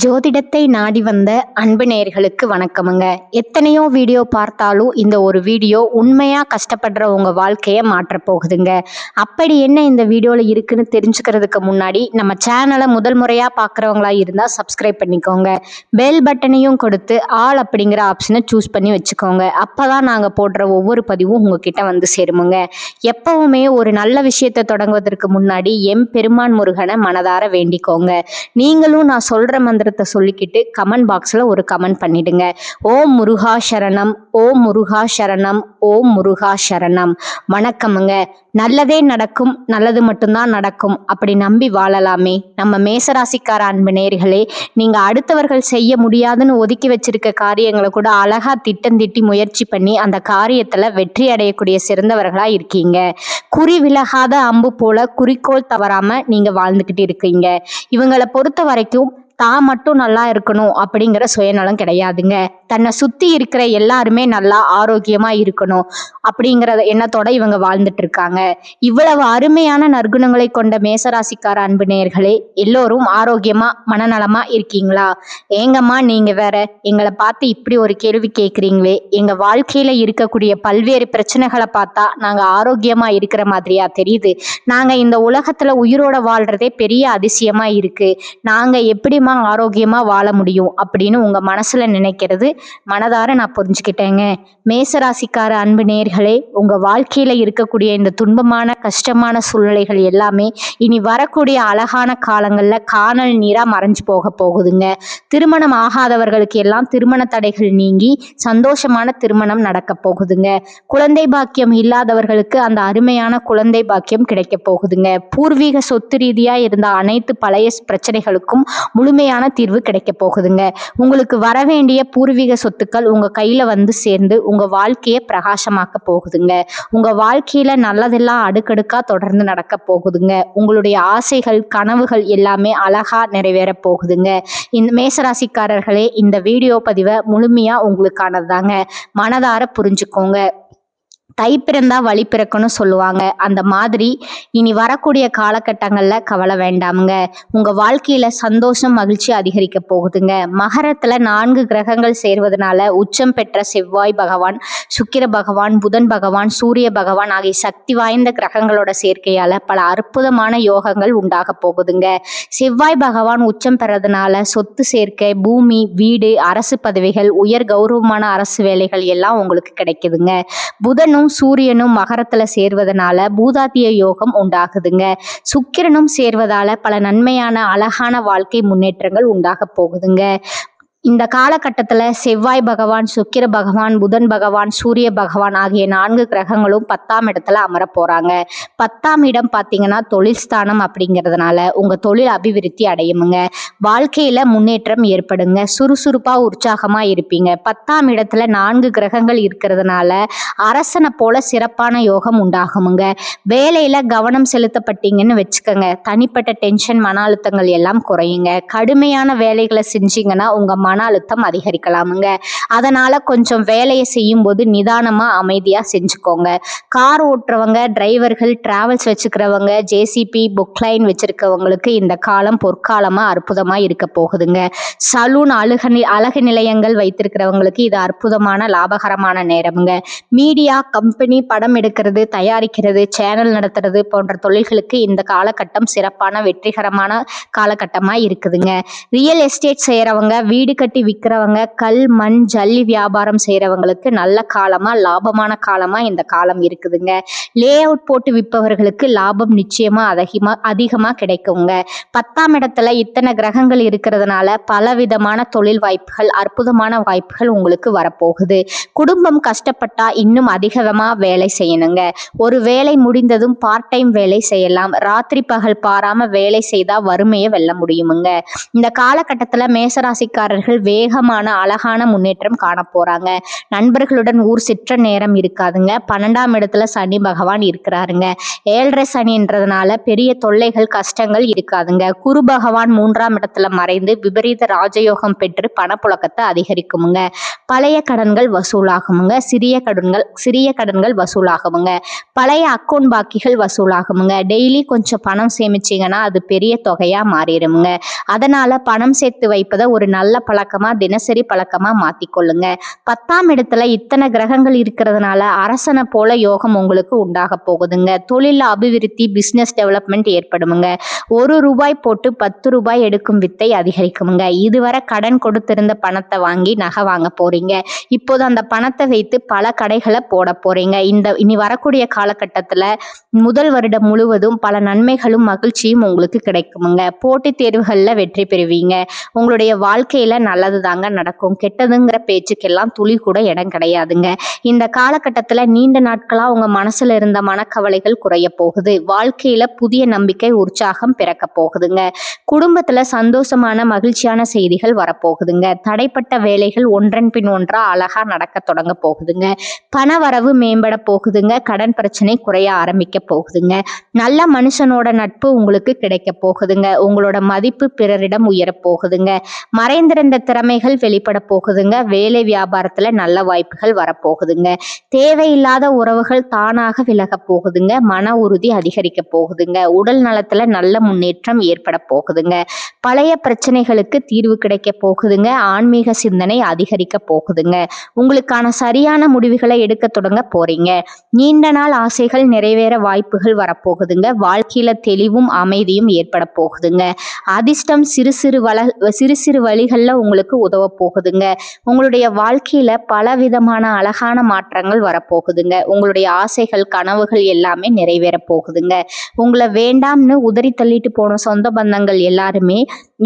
ஜோதிடத்தை நாடி வந்த அன்பு நேயர்களுக்கு வணக்கமுங்க. எத்தனையோ வீடியோ பார்த்தாலும் இந்த ஒரு வீடியோ உண்மையா கஷ்டப்படுற உங்க வாழ்க்கையை மாற்றப் போகுதுங்க. அப்படி என்ன இந்த வீடியோல இருக்குன்னு தெரிஞ்சுக்கிறதுக்கு முன்னாடி நம்ம சேனலை முதல் முறையா பார்க்குறவங்களா இருந்தா சப்ஸ்கிரைப் பண்ணிக்கோங்க. பெல் பட்டனையும் கொடுத்து ஆல் அப்படிங்கிற ஆப்ஷனை சூஸ் பண்ணி வச்சுக்கோங்க. அப்பதான் நாங்க போடுற ஒவ்வொரு பதிவும் உங்ககிட்ட வந்து சேருமுங்க. எப்பவுமே ஒரு நல்ல விஷயத்தை தொடங்குவதற்கு முன்னாடி பெருமான் முருகனை மனதார வேண்டிக்கோங்க. நீங்களும் நான் சொல்ற மந்திரத்தை சொல்லிக்கிட்டு கமெண்ட் பாக்ஸ்ல ஒரு கமெண்ட் பண்ணிடுங்க. ஓம் முருகா சரணம், ஓம் முருகா சரணம், ஓம் முருகா சரணம். வணக்கமுங்க. நல்லதே நடக்கும், நல்லது மட்டும்தான் நடக்கும் அப்படி நம்பி வாழலாமே. நம்ம மேசராசிக்கார அன்பு நேயர்களே, நீங்க அடுத்தவர்கள் செய்ய முடியாதுன்னு ஒதுக்கி வச்சிருக்க காரியங்களை கூட அழகா திட்டம் திட்டி முயற்சி பண்ணி அந்த காரியத்துல வெற்றி அடையக்கூடிய சிறந்தவர்களா இருக்கீங்க. குறி விலகாத அம்பு போல குறிக்கோள் தவறாம நீங்க வாழ்ந்துகிட்டு இருக்கீங்க. இவங்களை பொறுத்த வரைக்கும் தான் மட்டும் நல்லா இருக்கணும் அப்படிங்கிற சுயநலம் கிடையாதுங்க. தன்னை சுத்தி இருக்கிற எல்லாருமே நல்லா ஆரோக்கியமா இருக்கணும் அப்படிங்கிற எண்ணத்தோட இவங்க வாழ்ந்துட்டு இருக்காங்க. இவ்வளவு அருமையான நற்குணங்களை கொண்ட மேசராசிக்கார அன்பு நேயர்களே, எல்லோரும் ஆரோக்கியமா மனநலமா இருக்கீங்களா? ஏங்கம்மா நீங்க வேற எங்களை பார்த்து இப்படி ஒரு கேள்வி கேட்குறீங்களே, எங்க வாழ்க்கையில இருக்கக்கூடிய பல்வேறு பிரச்சனைகளை பார்த்தா நாங்க ஆரோக்கியமா இருக்கிற மாதிரியா தெரியுது. நாங்க இந்த உலகத்துல உயிரோட வாழ்றதே பெரிய அதிசயமா இருக்கு. நாங்க எப்படிமா ஆரோக்கியமா வாழ முடியும் அப்படின்னு உங்க மனசுல நினைக்கிறது மனதார நான் புரிஞ்சுக்கிட்டேங்க. மேசராசிக்கார அன்பு நேயர்களே, உங்க வாழ்க்கையில இருக்கக்கூடிய இந்த துன்பமான கஷ்டமான சூழ்நிலைகள் எல்லாமே இனி வரக்கூடிய அழகான காலங்கள்ல காணல் நீரா மறைஞ்சு போகுதுங்க. திருமணம் ஆகாதவர்களுக்கு எல்லாம் திருமண தடைகள் நீங்கி சந்தோஷமான திருமணம் நடக்க போகுதுங்க. குழந்தை பாக்கியம் இல்லாதவர்களுக்கு அந்த அருமையான குழந்தை பாக்கியம் கிடைக்க போகுதுங்க. பூர்வீக சொத்து ரீதியா இருந்த அனைத்து பழைய பிரச்சனைகளுக்கும் முழுமையான தீர்வு கிடைக்க போகுதுங்க. உங்களுக்கு வரவேண்டிய பூர்வீக சொத்துக்கள் உங்க கையில வந்து சேர்ந்து உங்க வாழ்க்கையை பிரகாசமாக்க போகுதுங்க. உங்க வாழ்க்கையில நல்லதெல்லாம் அடுக்கடுக்கா தொடர்ந்து நடக்க போகுதுங்க. உங்களுடைய ஆசைகள் கனவுகள் எல்லாமே அழகா நிறைவேற போகுதுங்க. இந்த மேசராசிக்காரர்களே, இந்த வீடியோ பதிவை முழுமையா உங்களுக்கானதாங்க. மனதார புரிஞ்சுக்கோங்க. தை பிறந்தா வழி பிறக்கணும் சொல்லுவாங்க. அந்த மாதிரி இனி வரக்கூடிய காலகட்டங்கள்ல கவலை வேண்டாமுங்க. உங்க வாழ்க்கையில சந்தோஷம் மகிழ்ச்சி அதிகரிக்க போகுதுங்க. மகரத்துல 4 கிரகங்கள் சேர்வதனால உச்சம் பெற்ற செவ்வாய் பகவான், சுக்கிர பகவான், புதன் பகவான், சூரிய பகவான் ஆகிய சக்தி வாய்ந்த கிரகங்களோட சேர்க்கையால பல அற்புதமான யோகங்கள் உண்டாக போகுதுங்க. செவ்வாய் பகவான் உச்சம் பெறதுனால சொத்து சேர்க்கை, பூமி, வீடு, அரசு பதவிகள், உயர் கௌரவமான அரசு வேலைகள் எல்லாம் உங்களுக்கு கிடைக்குதுங்க. புதனும் சூரியனும் மகரத்துல சேர்வதனால பூதாத்திய யோகம் உண்டாகுதுங்க. சுக்கிரனும் சேர்வதால பல நன்மையான அழகான வாழ்க்கை முன்னேற்றங்கள் உண்டாக போகுதுங்க. இந்த காலகட்டத்தில் செவ்வாய் பகவான், சுக்கிர பகவான், புதன் பகவான், சூரிய பகவான் ஆகிய 4 கிரகங்களும் 10ஆம் இடத்துல அமர போறாங்க. 10ஆம் இடம் பார்த்தீங்கன்னா தொழில் ஸ்தானம் அப்படிங்கிறதுனால உங்க தொழில் அபிவிருத்தி அடையுமுங்க. வாழ்க்கையில முன்னேற்றம் ஏற்படுங்க. சுறுசுறுப்பா உற்சாகமா இருப்பீங்க. 10ஆம் இடத்துல 4 கிரகங்கள் இருக்கிறதுனால அரசனை போல சிறப்பான யோகம் உண்டாகுமுங்க. வேலையில கவனம் செலுத்தப்பட்டீங்கன்னு வச்சுக்கோங்க, தனிப்பட்ட டென்ஷன் மன அழுத்தங்கள் எல்லாம் குறையுங்க. கடுமையான வேலைகளை செஞ்சீங்கன்னா உங்க மன அழுத்தம் அதிகரிக்கலாமுங்க. அதனால கொஞ்சம் வேலையை செய்யும் போது நிதானமா அமைதியா செஞ்சுக்கோங்க. கார் ஓட்டுறவங்க, டிரைவர்கள், டிராவல்ஸ் வச்சுக்கிறவங்க, ஜேசிபி, புக்லைன் வச்சிருக்கவங்களுக்கு இந்த காலம் பொற்காலமா அற்புதமா இருக்க போகுதுங்க. சலூன், அழகு நிலையங்கள் வைத்திருக்கிறவங்களுக்கு இது அற்புதமான லாபகரமான நேரமுங்க. மீடியா, கம்பெனி, படம் எடுக்கிறது, தயாரிக்கிறது, சேனல் நடத்துறது போன்ற தொழில்களுக்கு இந்த காலகட்டம் சிறப்பான வெற்றிகரமான காலகட்டமா இருக்குதுங்க. ரியல் எஸ்டேட் செய்யறவங்க, வீடு கட்டி விற்கிறவங்க, கல், மண், ஜல்லி வியாபாரம் செய்யறவங்களுக்கு நல்ல காலமா லாபமான காலமா இந்த காலம் இருக்குதுங்க. லே அவுட் போட்டு விற்பவர்களுக்கு லாபம் நிச்சயமா அதிகமா கிடைக்குங்க. 10ஆம் இடத்துல இத்தனை கிரகங்கள் இருக்கிறதுனால பலவிதமான தொழில் வாய்ப்புகள், அற்புதமான வாய்ப்புகள் உங்களுக்கு வரப்போகுது. குடும்பம் கஷ்டப்பட்டா இன்னும் அதிகமா வேலை செய்யணுங்க. ஒரு வேலை முடிந்ததும் பார்ட் டைம் வேலை செய்யலாம். ராத்திரி பகல் பாராம வேலை செய்தா வறுமையை வெல்ல முடியுமுங்க. இந்த காலகட்டத்துல மேசராசிக்காரர்கள் நண்பர்கள் வேகமான அழகான முன்னேற்றம் காண போறாங்க. நண்பர்களுடன் ஊர் சுற்ற நேரம் இருக்காதுங்க. 12ஆம் இடத்துல சனி பகவான் இருக்கிறாருங்க. 7.5 சனின்றதுனால பெரிய தொல்லைகள் கஷ்டங்கள் இருக்காதுங்க. குரு பகவான் 3ஆம் இடத்துல மறைந்து விபரீத ராஜயோகம் பெற்று பணப்புழக்கத்தை அதிகரிக்குமுங்க. பழைய கடன்கள் வசூலாகுமுங்க. சிறிய கடன்கள் வசூலாகுமுங்க. பழைய அக்கௌண்ட் பாக்கிகள் வசூலாகுமுங்க. டெய்லி கொஞ்சம் பணம் சேமிச்சீங்கன்னா அது பெரிய தொகையா மாறிடுமுங்க. அதனால பணம் சேர்த்து வைப்பதை ஒரு நல்ல பழக்கமா தினசரி பழக்கமா மாத்திக்கொள்ளுங்க. 10ஆம் இடத்துல இத்தனை கிரகங்கள் இருக்கிறதுனால அரசனை போல யோகம் உங்களுக்கு உண்டாக போகுதுங்க. தொழில் அபிவிருத்தி பிசினஸ் டெவலப்மெண்ட் ஏற்படுமுங்க. 1 ரூபாய் போட்டு 10 ரூபாய் எடுக்கும் வித்தை அதிகரிக்குமுங்க. இதுவரை கடன் கொடுத்திருந்த பணத்தை வாங்கி நகை வாங்க போறீங்க. இப்போது அந்த பணத்தை வைத்து பல கடைகளை போட போறீங்க. இனி வரக்கூடிய காலகட்டத்துல முதல் வருடம் முழுவதும் பல நன்மைகளும் மகிழ்ச்சியும் உங்களுக்கு கிடைக்குமுங்க. போட்டித் தேர்வுகள்ல வெற்றி பெறுவீங்க. உங்களுடைய வாழ்க்கையில நல்லது தாங்க நடக்கும். கெட்டதுங்கிற பேச்சுக்கெல்லாம் துளி கூட இடம் கிடையாதுங்க. இந்த காலகட்டத்துல நீண்ட நாட்களா உங்க மனசுல இருந்த மனக்கவலைகள் குறைய போகுது. வாழ்க்கையில புதிய நம்பிக்கை உற்சாகம் பிறக்க போகுதுங்க. குடும்பத்துல சந்தோஷமான மகிழ்ச்சியான செய்திகள் வரப்போகுதுங்க. தடைப்பட்ட வேலைகள் ஒன்றன் பின் ஒன்றா அழகா நடக்க தொடங்க போகுதுங்க. பண வரவு மேம்பட போகுதுங்க. கடன் பிரச்சனை குறைய ஆரம்பிக்க போகுதுங்க. நல்ல மனுஷனோட நட்பு உங்களுக்கு கிடைக்க போகுதுங்க. உங்களோட மதிப்பு பிறரிடம் உயர போகுதுங்க. மறைந்திருந்த திறமைகள் வெளிப்பட போகுதுங்க. வேலை வியாபாரத்துல நல்ல வாய்ப்புகள் வரப்போகுதுங்க. தேவையில்லாத உறவுகள் தானாக விலக போகுதுங்க. மன உறுதி அதிகரிக்க போகுதுங்க. உடல் நலத்துல நல்ல முன்னேற்றம் ஏற்பட போகுதுங்க. பழைய பிரச்சனைகளுக்கு தீர்வு கிடைக்க போகுதுங்க. ஆன்மீக சிந்தனை அதிகரிக்க போகுதுங்க. உங்களுக்கான சரியான முடிவுகளை எடுக்க தொடங்க போறீங்க. நீண்ட நாள் ஆசைகள் நிறைவேற வாய்ப்புகள் வரப்போகுதுங்க. வாழ்க்கையில தெளிவும் அமைதியும் ஏற்பட போகுதுங்க. அதிர்ஷ்டம் சிறு சிறு வழிகள்ல உங்களுக்கு உதவ போகுதுங்க. உங்களுடைய வாழ்க்கையில பல விதமான அழகான மாற்றங்கள் வரப்போகுதுங்க. உங்களுடைய ஆசைகள் கனவுகள் எல்லாமே நிறைவேற போகுதுங்க. உங்களை வேண்டாம்னு உதறி தள்ளிட்டு போன சொந்த பந்தங்கள் எல்லாருமே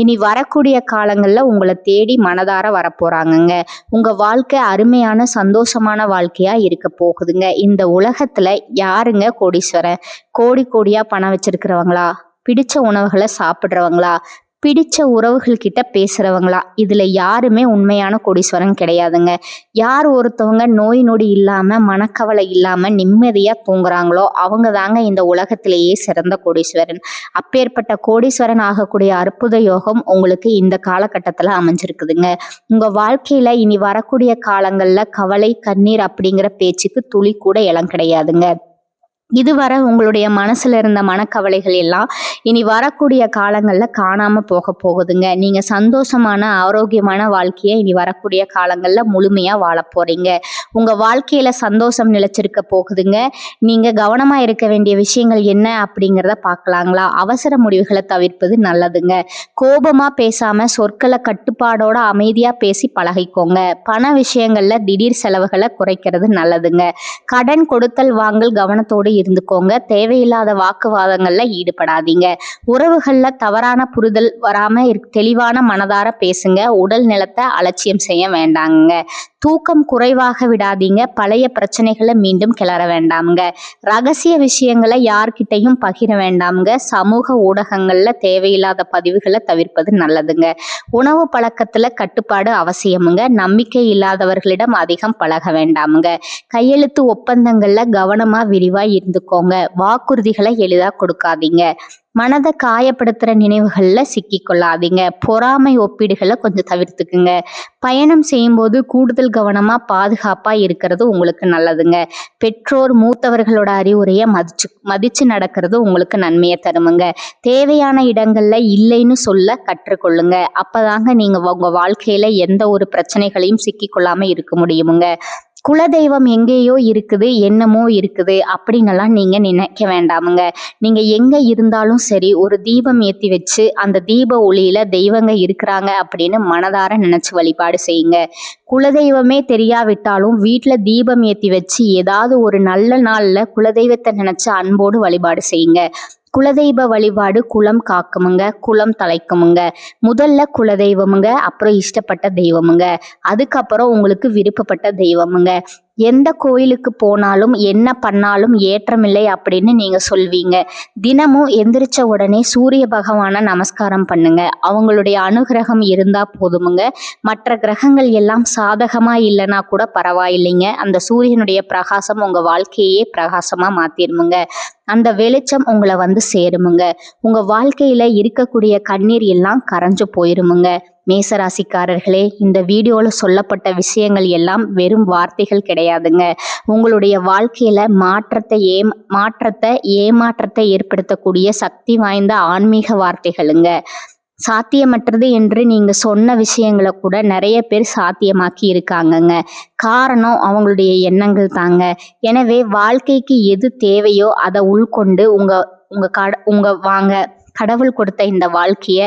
இனி வரக்கூடிய காலங்கள்ல உங்களை தேடி மனதார வரப்போறாங்கங்க. உங்க வாழ்க்கை அருமையான சந்தோஷமான வாழ்க்கையா இருக்க போகுதுங்க. இந்த உலகத்துல யாருங்க கோடீஸ்வரன்? கோடியா பணம் வச்சிருக்கிறவங்களா? பிடிச்ச உணவுகளை சாப்பிடுறவங்களா? பிடிச்ச உறவுகள் கிட்ட பேசுறவங்களா? இதுல யாருமே உண்மையான கோடீஸ்வரன் கிடையாதுங்க. யார் ஒருத்தவங்க நோய் நொடி இல்லாம மனக்கவலை இல்லாம நிம்மதியா தூங்குறாங்களோ அவங்க தாங்க இந்த உலகத்திலேயே சிறந்த கோடீஸ்வரன். அப்பேற்பட்ட கோடீஸ்வரன் ஆகக்கூடிய அற்புத யோகம் உங்களுக்கு இந்த காலகட்டத்துல அமைஞ்சிருக்குதுங்க. உங்க வாழ்க்கையில இனி வரக்கூடிய காலங்கள்ல கவலை கண்ணீர் அப்படிங்கிற பேச்சுக்கு துளி கூட இடம் கிடையாதுங்க. இதுவரை உங்களுடைய மனசுல இருந்த மனக்கவலைகள் எல்லாம் இனி வரக்கூடிய காலங்கள்ல காணாம போக போகுதுங்க. நீங்க சந்தோஷமான ஆரோக்கியமான வாழ்க்கையை இனி வரக்கூடிய காலங்கள்ல முழுமையா வாழ போறீங்க. உங்க வாழ்க்கையில சந்தோஷம் நிலைச்சிருக்க போகுதுங்க. நீங்க கவனமா இருக்க வேண்டிய விஷயங்கள் என்ன அப்படிங்கிறத பார்க்கலாங்களா? அவசர முடிவுகளை தவிர்ப்பது நல்லதுங்க. கோபமா பேசாம சொற்களை கட்டுப்பாடோட அமைதியா பேசி பழகிக்கோங்க. பண விஷயங்கள்ல திடீர் செலவுகளை குறைக்கிறது நல்லதுங்க. கடன் கொடுத்தல் வாங்கல் கவனத்தோடு இருந்துக்கோங்க. தேவையில்லாத வாக்குவாதங்கள்ல ஈடுபடாதீங்க. உறவுகள்ல தவறான புரிதல் வராம தெளிவான மனதார பேசுங்க. உடல் நலத்தை அலட்சியம் செய்ய வேண்டாங்க. தூக்கம் குறைவாக விடாதீங்க. பழைய பிரச்சனைகளை மீண்டும் கிளற வேண்டாமுங்க. ரகசிய விஷயங்களை யார்கிட்டையும் பகிர வேண்டாமுங்க. சமூக ஊடகங்கள்ல தேவையில்லாத பதிவுகளை தவிர்ப்பது நல்லதுங்க. உணவு பழக்கத்துல கட்டுப்பாடு அவசியமுங்க. நம்பிக்கை இல்லாதவர்களிடம் அதிகம் பழக வேண்டாமுங்க. கையெழுத்து ஒப்பந்தங்கள்ல கவனமா விரிவா இருந்துக்கோங்க. வாக்குறுதிகளை எளிதா கொடுக்காதீங்க. மனதை காயப்படுத்துற நினைவுகள்ல சிக்கி கொள்ளாதீங்க. பொறாமை ஒப்பீடுகளை கொஞ்சம் தவிர்த்துக்குங்க. பயணம் செய்யும்போது கூடுதல் கவனமா பாதுகாப்பா இருக்கிறது உங்களுக்கு நல்லதுங்க. பெற்றோர் மூத்தவர்களோட அறிவுரையை மதிச்சு நடக்கிறது உங்களுக்கு நன்மையை தருமுங்க. தேவையான இடங்கள்ல இல்லைன்னு சொல்ல கற்றுக்கொள்ளுங்க. அப்பதாங்க நீங்க உங்க வாழ்க்கையில எந்த ஒரு பிரச்சனைகளையும் சிக்கி கொள்ளாம இருக்க முடியுமுங்க. குலதெய்வம் எங்கேயோ இருக்குது என்னமோ இருக்குது அப்படின்னெல்லாம் நீங்க நினைக்க வேண்டாமுங்க. நீங்க எங்க இருந்தாலும் சரி ஒரு தீபம் ஏற்றி வச்சு அந்த தீப ஒளியில தெய்வங்க இருக்கிறாங்க அப்படின்னு மனதார நினைச்சு வழிபாடு செய்யுங்க. குலதெய்வமே தெரியாவிட்டாலும் வீட்டில் தீபம் ஏற்றி வச்சு ஏதாவது ஒரு நல்ல நாள்ல குலதெய்வத்தை நினைச்சு அன்போடு வழிபாடு செய்யுங்க. குலதெய்வ வழிபாடு குலம் காக்குமுங்க, குலம் தலைக்குமுங்க. முதல்ல குலதெய்வமுங்க, அப்புறம் இஷ்டப்பட்ட தெய்வமுங்க, அதுக்கப்புறம் உங்களுக்கு விருப்பப்பட்ட தெய்வமுங்க. எந்த கோயிலுக்கு போனாலும் என்ன பண்ணாலும் ஏற்றமில்லை அப்படின்னு நீங்க சொல்வீங்க. தினமும் எந்திரிச்ச உடனே சூரிய பகவானை நமஸ்காரம் பண்ணுங்க. அவங்களுடைய அனுகிரகம் இருந்தா போதுமுங்க. மற்ற கிரகங்கள் எல்லாம் சாதகமா இல்லைன்னா கூட பரவாயில்லைங்க. அந்த சூரியனுடைய பிரகாசம் உங்க வாழ்க்கையே பிரகாசமா மாத்திருமுங்க. அந்த வெளிச்சம் உங்களை வந்து சேருமுங்க. உங்க வாழ்க்கையில இருக்கக்கூடிய கண்ணீர் எல்லாம் கரைஞ்சு போயிருமுங்க. மேசராசிக்காரர்களே, இந்த வீடியோல சொல்லப்பட்ட விஷயங்கள் எல்லாம் வெறும் வார்த்தைகள் கிடையாதுங்க. உங்களுடைய வாழ்க்கையில மாற்றத்தை ஏமாற்றத்தை ஏற்படுத்தக்கூடிய சக்தி வாய்ந்த ஆன்மீக வார்த்தைகளுங்க. சாத்தியமற்றது என்று நீங்க சொன்ன விஷயங்களை கூட நிறைய பேர் சாத்தியமாக்கி இருக்காங்கங்க. காரணம் அவங்களுடைய எண்ணங்கள் தாங்க. எனவே வாழ்க்கைக்கு எது தேவையோ அதை உள்கொண்டு உங்க வாங்க கடவுள் கொடுத்த இந்த வாழ்க்கைய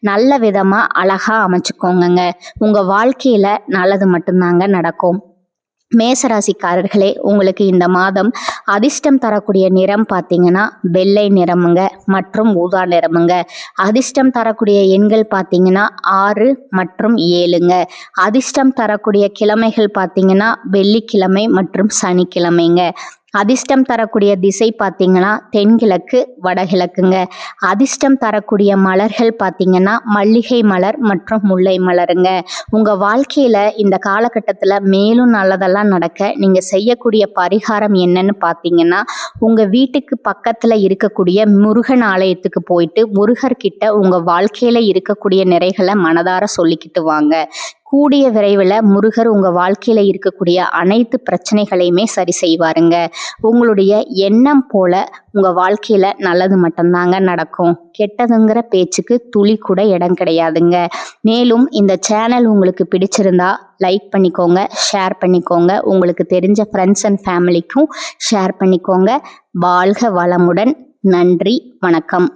நல்ல விதமா அழகா அமைச்சுக்கோங்க. உங்க வாழ்க்கையில நல்லது மட்டும்தாங்க நடக்கும். மேசராசிக்காரர்களே, உங்களுக்கு இந்த மாதம் அதிர்ஷ்டம் தரக்கூடிய நிறம் பார்த்தீங்கன்னா வெள்ளை நிறமுங்க மற்றும் ஊதா நிறமுங்க. அதிர்ஷ்டம் தரக்கூடிய எண்கள் பார்த்தீங்கன்னா 6 மற்றும் 7ங்க. அதிர்ஷ்டம் தரக்கூடிய கிழமைகள் பார்த்தீங்கன்னா வெள்ளிக்கிழமை மற்றும் சனிக்கிழமைங்க. அதிர்ஷ்டம் தரக்கூடிய திசை பார்த்தீங்கன்னா தென்கிழக்கு வடகிழக்குங்க. அதிர்ஷ்டம் தரக்கூடிய மலர்கள் பார்த்தீங்கன்னா மல்லிகை மலர் மற்றும் முல்லை மலருங்க. உங்க வாழ்க்கையில இந்த காலகட்டத்தில் மேலும் நல்லதெல்லாம் நடக்க நீங்க செய்யக்கூடிய பரிகாரம் என்னன்னு பார்த்தீங்கன்னா, உங்க வீட்டுக்கு பக்கத்துல இருக்கக்கூடிய முருகன் ஆலயத்துக்கு போயிட்டு முருகர்கிட்ட உங்க வாழ்க்கையில இருக்கக்கூடிய நிறைகளை மனதார சொல்லிக்கிட்டு வாங்க. கூடிய விரைவில் முருகர் உங்க வாழ்க்கையில இருக்கக்கூடிய அனைத்து பிரச்சனைகளையுமே சரி செய்வாருங்க. உங்களுடைய எண்ணம் போல உங்க வாழ்க்கையில நல்லது மட்டும்தாங்க நடக்கும். கெட்டதுங்கிற பேச்சுக்கு துளி கூட இடம் கிடையாதுங்க. மேலும் இந்த சேனல் உங்களுக்கு பிடிச்சிருந்தா லைக் பண்ணிக்கோங்க, ஷேர் பண்ணிக்கோங்க. உங்களுக்கு தெரிஞ்ச ஃப்ரெண்ட்ஸ் அண்ட் ஃபேமிலிக்கும் ஷேர் பண்ணிக்கோங்க. வாழ்க வளமுடன். நன்றி, வணக்கம்.